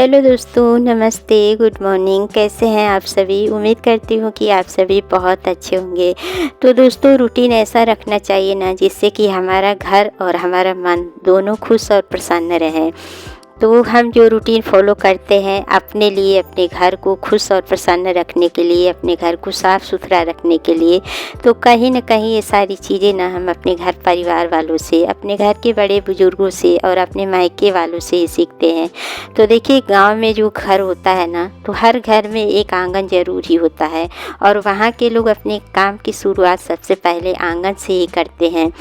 Hello दोस्तों, नमस्ते, good morning. कैसे हैं आप सभी? उम्मीद करती हूँ कि आप सभी बहुत अच्छे होंगे। तो दोस्तों, रूटीन ऐसा रखना चाहिए ना जिससे कि हमारा घर और हमारा मन दोनों खुश और प्रसन्न रहें। तो हम जो रूटीन फॉलो करते हैं अपने लिए, अपने घर को खुश और प्रसन्न रखने के लिए, अपने घर को साफ़ सुथरा रखने के लिए, तो कहीं न कहीं ये सारी चीज़ें ना हम अपने घर परिवार वालों से, अपने घर के बड़े बुज़ुर्गों से और अपने मायके वालों से ही सीखते हैं। तो देखिए, गाँव में जो घर होता है ना, तो हर घर में एक आंगन ज़रूर ही होता है और वहाँ के लोग अपने काम की शुरुआत सबसे पहले आंगन से ही करते हैं।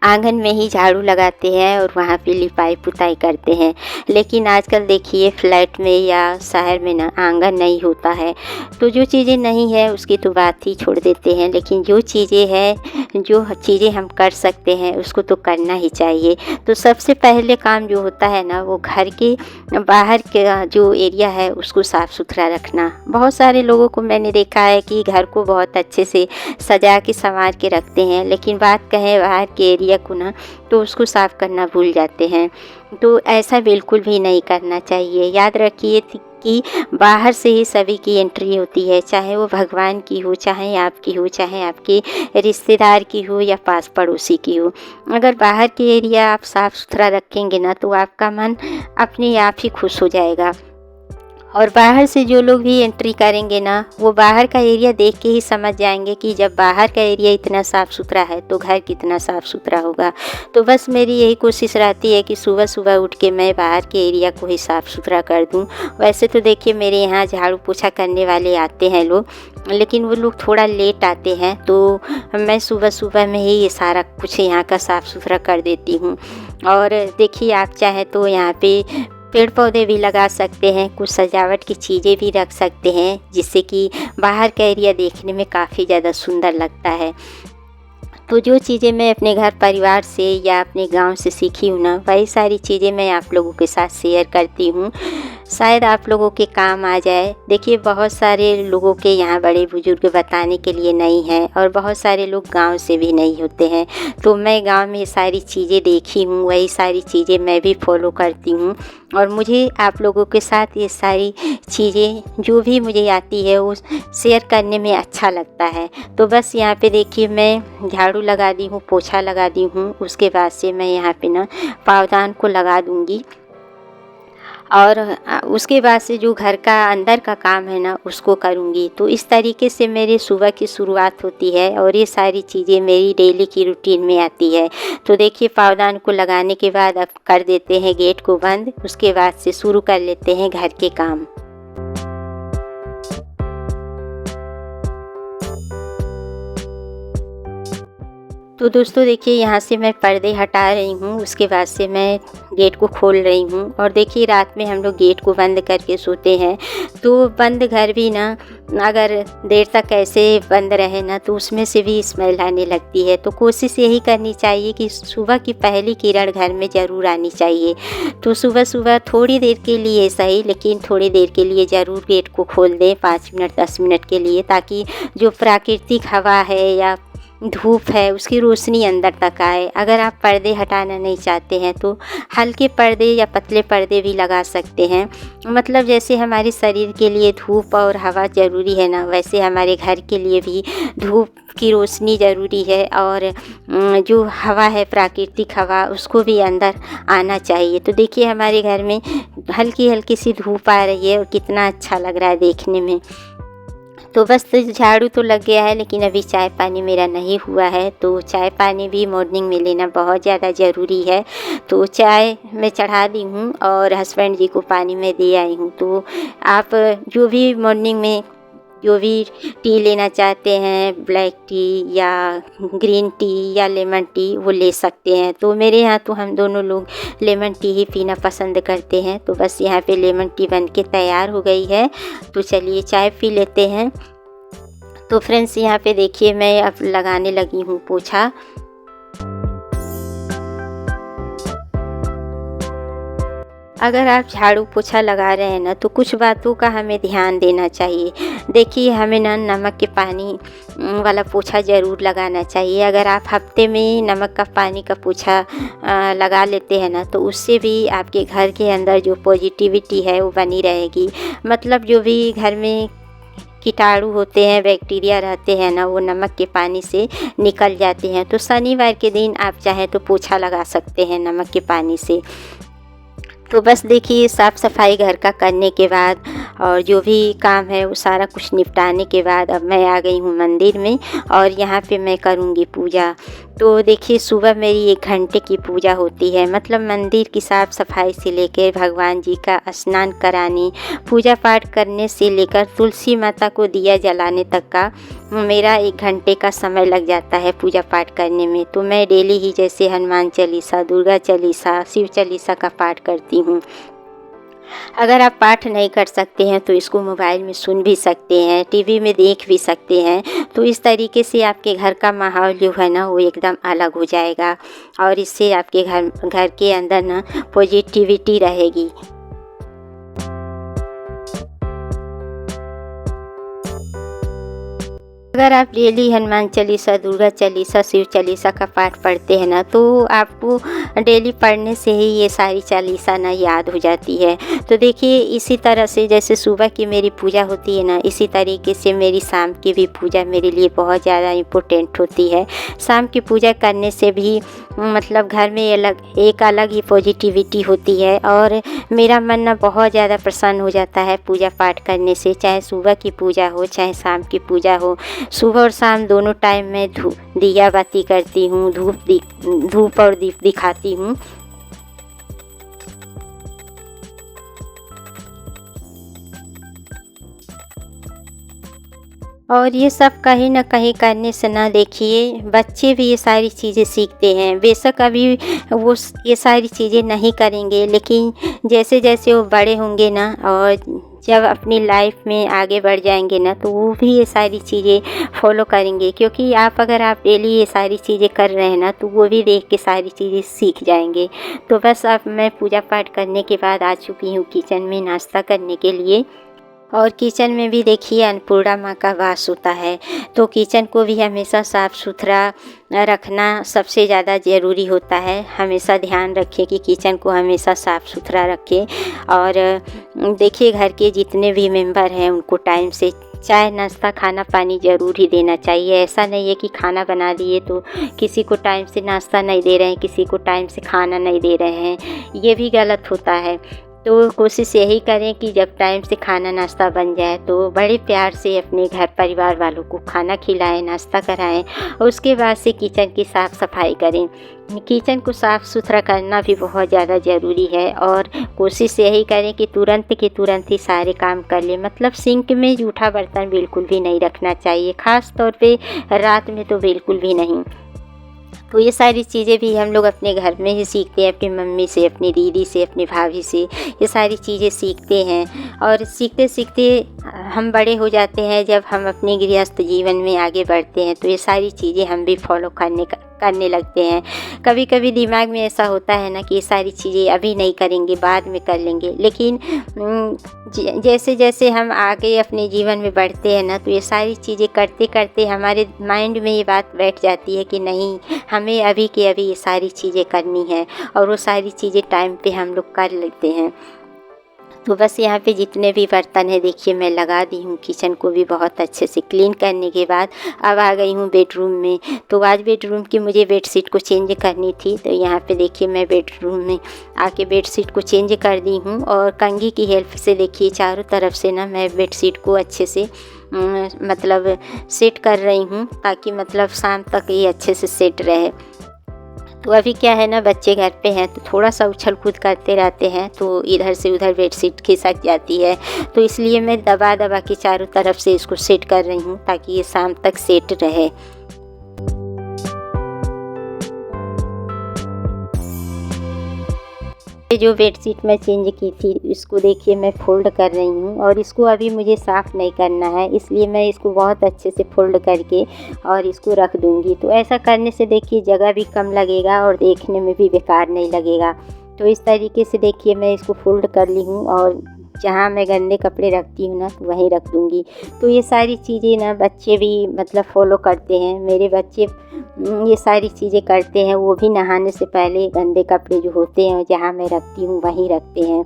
आंगन में ही झाड़ू लगाते हैं और वहाँ पे लिपाई पुताई करते हैं। लेकिन आजकल देखिए, फ्लैट में या शहर में ना आंगन नहीं होता है। तो जो चीज़ें नहीं है उसकी तो बात ही छोड़ देते हैं, लेकिन जो चीज़ें हैं, जो चीज़ें हम कर सकते हैं उसको तो करना ही चाहिए। तो सबसे पहले काम जो होता है ना, वो घर के बाहर का जो एरिया है उसको साफ़ सुथरा रखना। बहुत सारे लोगों को मैंने देखा है कि घर को बहुत अच्छे से सजा के संवार के रखते हैं, लेकिन बात कहें बाहर के एरिया को ना, तो उसको साफ़ करना भूल जाते हैं। तो ऐसा बिल्कुल भी नहीं करना चाहिए। याद रखिए कि बाहर से ही सभी की एंट्री होती है, चाहे वो भगवान की हो, चाहे आपकी हो, चाहे आपके रिश्तेदार की हो या पास पड़ोसी की हो। अगर बाहर के एरिया आप साफ़ सुथरा रखेंगे ना, तो आपका मन अपने आप ही खुश हो जाएगा। और बाहर से जो लोग भी एंट्री करेंगे ना, वो बाहर का एरिया देख के ही समझ जाएंगे कि जब बाहर का एरिया इतना साफ़ सुथरा है तो घर कितना साफ़ सुथरा होगा। तो बस मेरी यही कोशिश रहती है कि सुबह सुबह उठ के मैं बाहर के एरिया को ही साफ़ सुथरा कर दूं। वैसे तो देखिए, मेरे यहाँ झाड़ू पोछा करने वाले आते हैं लोग, लेकिन वो लोग थोड़ा लेट आते हैं, तो मैं सुबह सुबह में ही ये सारा कुछ यहाँ का साफ़ सुथरा कर देती हूँ। और देखिए, आप चाहें तो यहाँ पे पेड़ पौधे भी लगा सकते हैं, कुछ सजावट की चीज़ें भी रख सकते हैं, जिससे कि बाहर का एरिया देखने में काफ़ी ज़्यादा सुंदर लगता है। तो जो चीज़ें मैं अपने घर परिवार से या अपने गांव से सीखी हूँ ना, वही सारी चीज़ें मैं आप लोगों के साथ शेयर करती हूँ। शायद आप लोगों के काम आ जाए। देखिए, बहुत सारे लोगों के यहाँ बड़े बुजुर्ग बताने के लिए नहीं हैं और बहुत सारे लोग गांव से भी नहीं होते हैं। तो मैं गांव में ये सारी चीज़ें देखी हूँ, वही सारी चीज़ें मैं भी फॉलो करती हूँ और मुझे आप लोगों के साथ ये सारी चीज़ें जो भी मुझे आती है वो शेयर करने में अच्छा लगता है। तो बस यहाँ पे देखिए, मैं झाड़ू लगा दी हूँ, पोछा लगा दी हूँ, उसके बाद से मैं यहाँ पे ना पावदान को लगा दूँगी और उसके बाद से जो घर का अंदर का काम है ना उसको करूँगी। तो इस तरीके से मेरी सुबह की शुरुआत होती है और ये सारी चीज़ें मेरी डेली की रूटीन में आती है। तो देखिए, पावदान को लगाने के बाद अब कर देते हैं गेट को बंद, उसके बाद से शुरू कर लेते हैं घर के काम। तो दोस्तों देखिए, यहाँ से मैं पर्दे हटा रही हूँ, उसके बाद से मैं गेट को खोल रही हूँ। और देखिए, रात में हम लोग गेट को बंद करके सोते हैं, तो बंद घर भी ना अगर देर तक ऐसे बंद रहे ना, तो उसमें से भी स्मेल आने लगती है। तो कोशिश यही करनी चाहिए कि सुबह की पहली किरण घर में ज़रूर आनी चाहिए। तो सुबह सुबह थोड़ी देर के लिए सही, लेकिन थोड़ी देर के लिए ज़रूर गेट को खोल दें, 5 मिनट 10 मिनट के लिए, ताकि जो प्राकृतिक हवा है या धूप है उसकी रोशनी अंदर तक आए। अगर आप पर्दे हटाना नहीं चाहते हैं तो हल्के पर्दे या पतले पर्दे भी लगा सकते हैं। मतलब जैसे हमारे शरीर के लिए धूप और हवा ज़रूरी है ना, वैसे हमारे घर के लिए भी धूप की रोशनी ज़रूरी है और जो हवा है, प्राकृतिक हवा, उसको भी अंदर आना चाहिए। तो देखिए, हमारे घर में हल्की हल्की सी धूप आ रही है और कितना अच्छा लग रहा है देखने में। तो बस झाड़ू तो लग गया है, लेकिन अभी चाय पानी मेरा नहीं हुआ है। तो चाय पानी भी मॉर्निंग में लेना बहुत ज़्यादा ज़रूरी है। तो चाय मैं चढ़ा दी हूँ और हस्बैंड जी को पानी में दे आई हूँ। तो आप जो भी मॉर्निंग में जो भी टी लेना चाहते हैं, ब्लैक टी या ग्रीन टी या लेमन टी, वो ले सकते हैं। तो मेरे यहाँ तो हम दोनों लोग लेमन टी ही पीना पसंद करते हैं। तो बस यहाँ पे लेमन टी बन के तैयार हो गई है, तो चलिए चाय पी लेते हैं। तो फ्रेंड्स, यहाँ पे देखिए, मैं अब लगाने लगी हूँ पोछा। अगर आप झाड़ू पोछा लगा रहे हैं ना, तो कुछ बातों का हमें ध्यान देना चाहिए। देखिए, हमें ना नमक के पानी वाला पोछा ज़रूर लगाना चाहिए। अगर आप हफ्ते में नमक का पानी का पोछा लगा लेते हैं ना, तो उससे भी आपके घर के अंदर जो पॉजिटिविटी है वो बनी रहेगी। मतलब जो भी घर में कीटाणु होते हैं, बैक्टीरिया रहते हैं ना, वो नमक के पानी से निकल जाते हैं। तो शनिवार के दिन आप चाहें तो पोछा लगा सकते हैं नमक के पानी से। तो बस देखिए, साफ़ सफाई घर का करने के बाद और जो भी काम है वो सारा कुछ निपटाने के बाद अब मैं आ गई हूँ मंदिर में और यहाँ पे मैं करूँगी पूजा। तो देखिए, सुबह मेरी 1 घंटे की पूजा होती है। मतलब मंदिर की साफ़ सफाई से लेकर भगवान जी का स्नान कराने, पूजा पाठ करने से लेकर तुलसी माता को दिया जलाने तक का मेरा 1 घंटे का समय लग जाता है पूजा पाठ करने में। तो मैं डेली ही जैसे हनुमान चालीसा, दुर्गा चालीसा, शिव चालीसा का पाठ करती हूँ। अगर आप पाठ नहीं कर सकते हैं तो इसको मोबाइल में सुन भी सकते हैं, टीवी में देख भी सकते हैं। तो इस तरीके से आपके घर का माहौल जो है ना, वो एकदम अलग हो जाएगा और इससे आपके घर के अंदर ना पॉजिटिविटी रहेगी। अगर आप डेली हनुमान चालीसा, दुर्गा चालीसा, शिव चालीसा का पाठ पढ़ते हैं ना, तो आपको डेली पढ़ने से ही ये सारी चालीसा ना याद हो जाती है। तो देखिए, इसी तरह से जैसे सुबह की मेरी पूजा होती है ना, इसी तरीके से मेरी शाम की भी पूजा मेरे लिए बहुत ज़्यादा इम्पोर्टेंट होती है। शाम की पूजा करने से भी मतलब घर में एक अलग ही पॉजिटिविटी होती है और मेरा मन ना बहुत ज़्यादा प्रसन्न हो जाता है पूजा पाठ करने से। चाहे सुबह की पूजा हो, चाहे शाम की पूजा हो, सुबह और शाम दोनों टाइम मैं दिया बाती करती हूँ, धूप और दीप दिखाती हूँ। और ये सब कहीं न कहीं करने से ना देखिए, बच्चे भी ये सारी चीज़ें सीखते हैं। बेशक अभी वो ये सारी चीज़ें नहीं करेंगे, लेकिन जैसे जैसे वो बड़े होंगे ना और जब अपनी लाइफ में आगे बढ़ जाएंगे ना, तो वो भी ये सारी चीज़ें फॉलो करेंगे। क्योंकि अगर आप डेली ये सारी चीज़ें कर रहे हैं ना, तो वो भी देख के सारी चीज़ें सीख जाएंगे। तो बस अब मैं पूजा पाठ करने के बाद आ चुकी हूँ किचन में नाश्ता करने के लिए। और किचन में भी देखिए, अन्नपूर्णा माँ का वास होता है, तो किचन को भी हमेशा साफ़ सुथरा रखना सबसे ज़्यादा ज़रूरी होता है। हमेशा ध्यान रखें कि किचन को हमेशा साफ़ सुथरा रखें। और देखिए, घर के जितने भी मेंबर हैं उनको टाइम से चाय, नाश्ता, खाना, पानी ज़रूर ही देना चाहिए। ऐसा नहीं है कि खाना बना दिए तो किसी को टाइम से नाश्ता नहीं दे रहे हैं, किसी को टाइम से खाना नहीं दे रहे हैं, ये भी गलत होता है। तो कोशिश यही करें कि जब टाइम से खाना नाश्ता बन जाए तो बड़े प्यार से अपने घर परिवार वालों को खाना खिलाएं, नाश्ता कराएं और उसके बाद से किचन की साफ़ सफाई करें। किचन को साफ़ सुथरा करना भी बहुत ज़्यादा ज़रूरी है और कोशिश यही करें कि तुरंत के तुरंत ही सारे काम कर लें। मतलब सिंक में जूठा बर्तन बिल्कुल भी नहीं रखना चाहिए, ख़ास तौर पे रात में तो बिल्कुल भी नहीं। तो ये सारी चीज़ें भी हम लोग अपने घर में ही सीखते हैं, अपनी मम्मी से, अपनी दीदी से, अपनी भाभी से ये सारी चीज़ें सीखते हैं। और सीखते सीखते हम बड़े हो जाते हैं। जब हम अपने गृहस्थ जीवन में आगे बढ़ते हैं तो ये सारी चीज़ें हम भी फॉलो करने लगते हैं। कभी कभी दिमाग में ऐसा होता है ना कि ये सारी चीज़ें अभी नहीं करेंगे, बाद में कर लेंगे, लेकिन जैसे जैसे हम आगे अपने जीवन में बढ़ते हैं ना, तो ये सारी चीज़ें करते करते हमारे माइंड में ये बात बैठ जाती है कि नहीं, हमें अभी के अभी ये सारी चीज़ें करनी है और वो सारी चीज़ें टाइम पे हम लोग कर लेते हैं। तो बस यहाँ पे जितने भी बर्तन है देखिए मैं लगा दी हूँ। किचन को भी बहुत अच्छे से क्लीन करने के बाद अब आ गई हूँ बेडरूम में। तो आज बेडरूम की मुझे बेडशीट को चेंज करनी थी, तो यहाँ पे देखिए मैं बेडरूम में आके बेडशीट को चेंज कर दी हूँ और कंघी की हेल्प से देखिए चारों तरफ से ना मैं बेडशीट को अच्छे से मतलब सेट कर रही हूँ, ताकि मतलब शाम तक ये अच्छे से सेट रहे। तो अभी क्या है ना, बच्चे घर पे हैं तो थोड़ा सा उछल कूद करते रहते हैं, तो इधर से उधर बेडशीट खिसक जाती है। तो इसलिए मैं दबा दबा के चारों तरफ से इसको सेट कर रही हूँ ताकि ये शाम तक सेट रहे। ये जो बेडशीट मैं चेंज की थी इसको देखिए मैं फ़ोल्ड कर रही हूँ और इसको अभी मुझे साफ़ नहीं करना है, इसलिए मैं इसको बहुत अच्छे से फ़ोल्ड करके और इसको रख दूँगी। तो ऐसा करने से देखिए जगह भी कम लगेगा और देखने में भी बेकार नहीं लगेगा। तो इस तरीके से देखिए मैं इसको फोल्ड कर ली हूँ और जहाँ मैं गंदे कपड़े रखती हूँ ना वहीं रख दूँगी। तो ये सारी चीज़ें ना बच्चे भी मतलब फ़ॉलो करते हैं। मेरे बच्चे ये सारी चीज़ें करते हैं। वो भी नहाने से पहले गंदे कपड़े जो होते हैं जहाँ मैं रखती हूँ वहीं रखते हैं,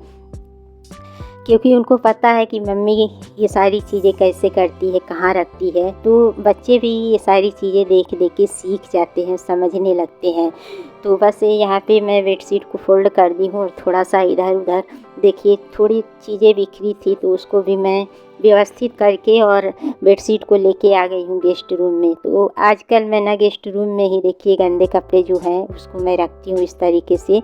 क्योंकि उनको पता है कि मम्मी ये सारी चीज़ें कैसे करती है, कहाँ रखती है। तो बच्चे भी ये सारी चीज़ें देख देख के सीख जाते हैं, समझने लगते हैं। तो बस यहाँ पे मैं बेडशीट को फ़ोल्ड कर दी हूँ और थोड़ा सा इधर उधर देखिए थोड़ी चीज़ें बिखरी थी तो उसको भी मैं व्यवस्थित करके और बेडशीट को लेके आ गई हूँ गेस्ट रूम में। तो आजकल मैं ना गेस्ट रूम में ही देखिए गंदे कपड़े जो हैं उसको मैं रखती हूँ इस तरीके से,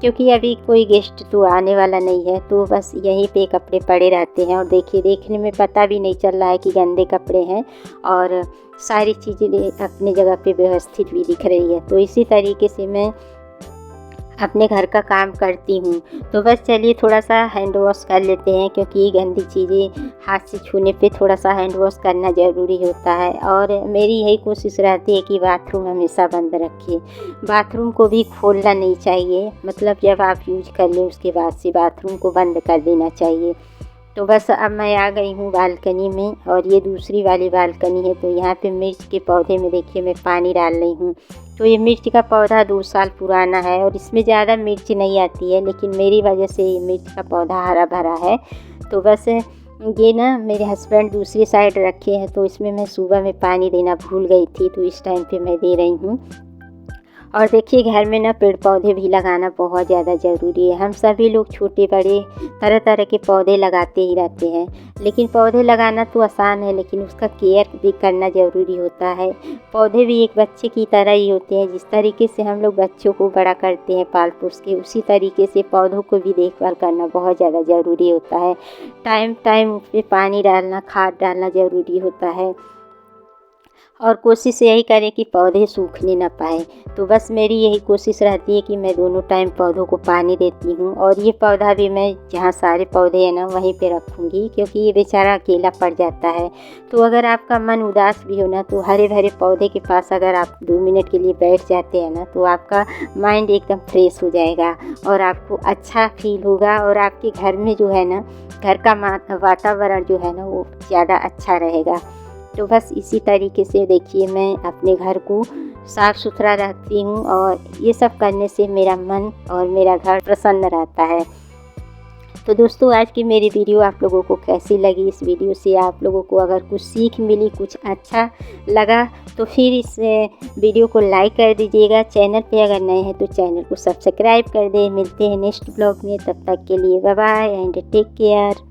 क्योंकि अभी कोई गेस्ट तो आने वाला नहीं है। तो बस यहीं पे कपड़े पड़े रहते हैं और देखिए देखने में पता भी नहीं चल रहा है कि गंदे कपड़े हैं और सारी चीज़ें अपनी जगह पे व्यवस्थित भी दिख रही है। तो इसी तरीके से मैं अपने घर का काम करती हूँ। तो बस चलिए थोड़ा सा हैंड वॉश कर लेते हैं, क्योंकि गंदी चीज़ें हाथ से छूने पे थोड़ा सा हैंड वॉश करना ज़रूरी होता है। और मेरी यही कोशिश रहती है कि बाथरूम हमेशा बंद रखिए, बाथरूम को भी खोलना नहीं चाहिए। मतलब जब आप यूज कर लें उसके बाद से बाथरूम को बंद कर देना चाहिए। तो बस अब मैं आ गई हूँ बालकनी में और ये दूसरी वाली बालकनी है। तो यहाँ पे मिर्च के पौधे में देखिए मैं पानी डाल रही हूँ। तो ये मिर्च का पौधा 2 साल पुराना है और इसमें ज़्यादा मिर्च नहीं आती है, लेकिन मेरी वजह से ये मिर्च का पौधा हरा भरा है। तो बस ये ना मेरे हस्बैंड दूसरी साइड रखे हैं, तो इसमें मैं सुबह में पानी देना भूल गई थी, तो इस टाइम पे मैं दे रही हूँ। और देखिए घर में ना पेड़ पौधे भी लगाना बहुत ज़्यादा ज़रूरी है। हम सभी लोग छोटे बड़े तरह तरह के पौधे लगाते ही रहते हैं, लेकिन पौधे लगाना तो आसान है लेकिन उसका केयर भी करना ज़रूरी होता है। पौधे भी एक बच्चे की तरह ही होते हैं। जिस तरीके से हम लोग बच्चों को बड़ा करते हैं पाल पोस के, उसी तरीके से पौधों को भी देखभाल करना बहुत ज़्यादा ज़रूरी होता है। टाइम टाइम उस पर पानी डालना, खाद डालना ज़रूरी होता है और कोशिश यही करें कि पौधे सूखने ना पाए। तो बस मेरी यही कोशिश रहती है कि मैं दोनों टाइम पौधों को पानी देती हूँ। और ये पौधा भी मैं जहाँ सारे पौधे हैं ना वहीं पे रखूँगी, क्योंकि ये बेचारा अकेला पड़ जाता है। तो अगर आपका मन उदास भी हो ना, तो हरे भरे पौधे के पास अगर आप 2 मिनट के लिए बैठ जाते हैं ना, तो आपका माइंड एकदम फ्रेश हो जाएगा और आपको अच्छा फील होगा और आपके घर में जो है ना, घर का वातावरण जो है ना वो ज़्यादा अच्छा रहेगा। तो बस इसी तरीके से देखिए मैं अपने घर को साफ़ सुथरा रखती हूँ और ये सब करने से मेरा मन और मेरा घर प्रसन्न रहता है। तो दोस्तों आज की मेरी वीडियो आप लोगों को कैसी लगी? इस वीडियो से आप लोगों को अगर कुछ सीख मिली, कुछ अच्छा लगा, तो फिर इस वीडियो को लाइक कर दीजिएगा। चैनल पे अगर नए हैं तो चैनल को सब्सक्राइब कर दें। मिलते हैं नेक्स्ट ब्लॉग में, तब तक के लिए bye bye and take care.